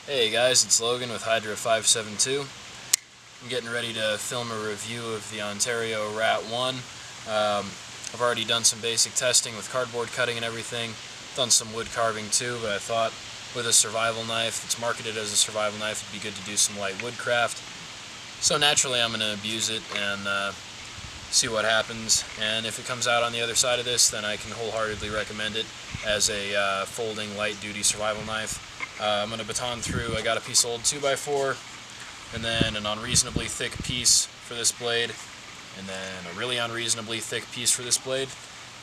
Hey guys, it's Logan with Hydra 572. I'm getting ready to film a review of the Ontario RAT1. I've already done some basic testing with cardboard cutting and everything. Done some wood carving too, but I thought with a survival knife that's marketed as a survival knife, it'd be good to do some light woodcraft. So naturally I'm going to abuse it and see what happens, and if it comes out on the other side of this, then I can wholeheartedly recommend it as a folding light duty survival knife. I'm going to baton through. I got a piece of old 2x4, and then an unreasonably thick piece for this blade, and then a really unreasonably thick piece for this blade,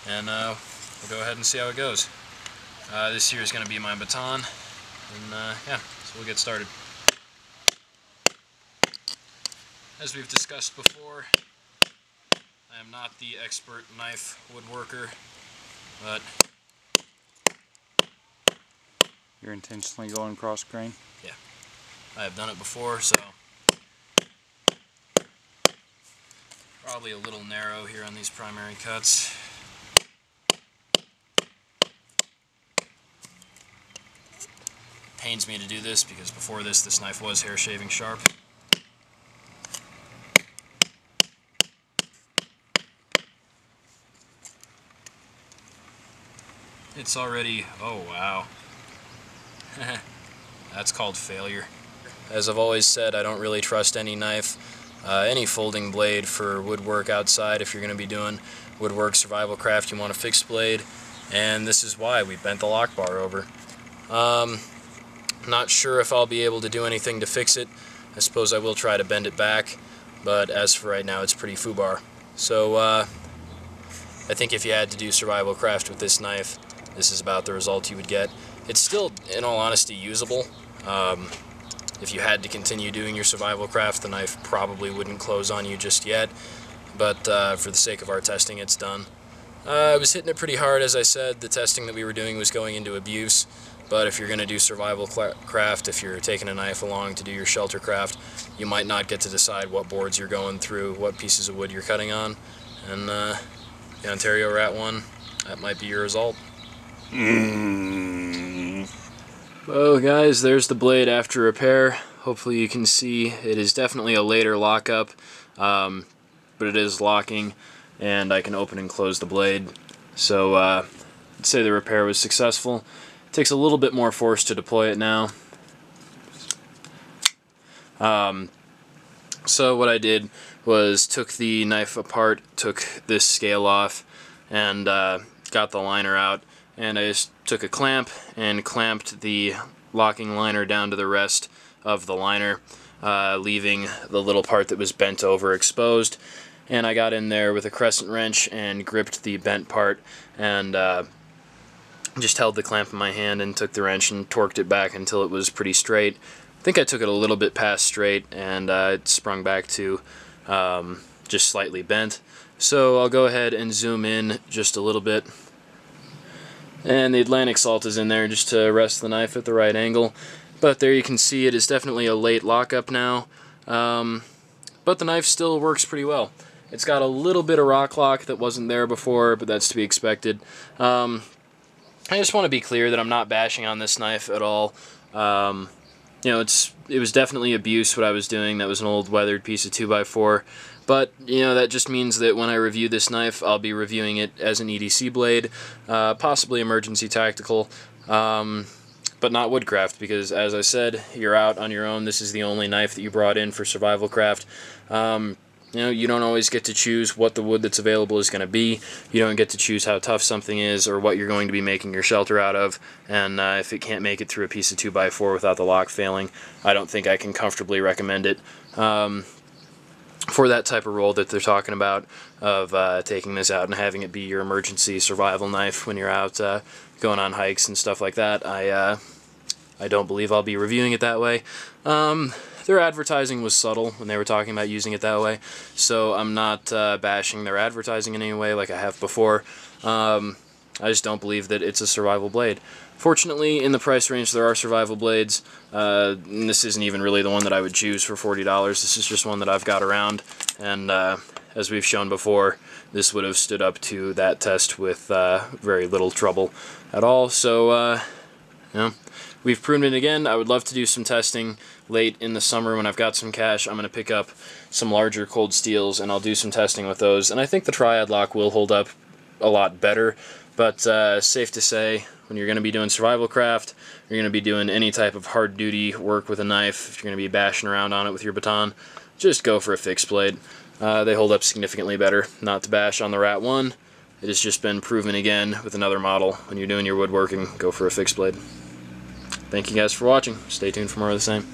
and we'll go ahead and see how it goes. This here is going to be my baton, and yeah, so we'll get started. As we've discussed before, I am not the expert knife woodworker, but you're intentionally going cross grain? Yeah, I have done it before, so probably a little narrow here on these primary cuts. It pains me to do this because before this knife was hair shaving sharp. It's already, oh wow, that's called failure. As I've always said, I don't really trust any knife, any folding blade for woodwork outside. If you're going to be doing woodwork survival craft, you want a fixed blade, and this is why we bent the lock bar over. Not sure if I'll be able to do anything to fix it. I suppose I will try to bend it back, but as for right now, it's pretty foobar. So I think if you had to do survival craft with this knife, this is about the result you would get. It's still, in all honesty, usable. If you had to continue doing your survival craft, the knife probably wouldn't close on you just yet, but for the sake of our testing, it's done. I was hitting it pretty hard, as I said. The testing that we were doing was going into abuse, but if you're going to do survival craft, if you're taking a knife along to do your shelter craft, you might not get to decide what boards you're going through, what pieces of wood you're cutting on, and the Ontario RAT1, that might be your result. Well guys, there's the blade after repair. Hopefully you can see it is definitely a later lockup, but it is locking, and I can open and close the blade. So I'd say the repair was successful. It takes a little bit more force to deploy it now. So what I did was took the knife apart, took this scale off, and got the liner out. And I just took a clamp and clamped the locking liner down to the rest of the liner, leaving the little part that was bent over exposed. And I got in there with a crescent wrench and gripped the bent part, and just held the clamp in my hand and took the wrench and torqued it back until it was pretty straight. I think I took it a little bit past straight, and it sprung back to just slightly bent. So I'll go ahead and zoom in just a little bit. And the Atlantic salt is in there just to rest the knife at the right angle. But there you can see it is definitely a late lockup now. But the knife still works pretty well. It's got a little bit of rock lock that wasn't there before, but that's to be expected. I just want to be clear that I'm not bashing on this knife at all. You know, it was definitely abuse what I was doing. That was an old weathered piece of 2x4. But, you know, that just means that when I review this knife, I'll be reviewing it as an EDC blade, possibly emergency tactical, but not woodcraft, because, as I said, you're out on your own. This is the only knife that you brought in for survival craft. You know, you don't always get to choose what the wood that's available is going to be. You don't get to choose how tough something is or what you're going to be making your shelter out of. And if it can't make it through a piece of 2x4 without the lock failing, I don't think I can comfortably recommend it. For that type of role that they're talking about, of taking this out and having it be your emergency survival knife when you're out going on hikes and stuff like that, I don't believe I'll be reviewing it that way. Their advertising was subtle when they were talking about using it that way, so I'm not bashing their advertising in any way like I have before. I just don't believe that it's a survival blade. Fortunately, in the price range, there are survival blades. And this isn't even really the one that I would choose for $40. This is just one that I've got around, and as we've shown before, this would have stood up to that test with very little trouble at all. So, you know, we've proven it again. I would love to do some testing late in the summer when I've got some cash. I'm going to pick up some larger cold steels and I'll do some testing with those. And I think the Triad lock will hold up a lot better, but safe to say, when you're going to be doing survival craft, you're going to be doing any type of hard duty work with a knife, if you're going to be bashing around on it with your baton, just go for a fixed blade. They hold up significantly better. Not to bash on the RAT1, it has just been proven again with another model. When you're doing your woodworking, go for a fixed blade. Thank you guys for watching. Stay tuned for more of the same.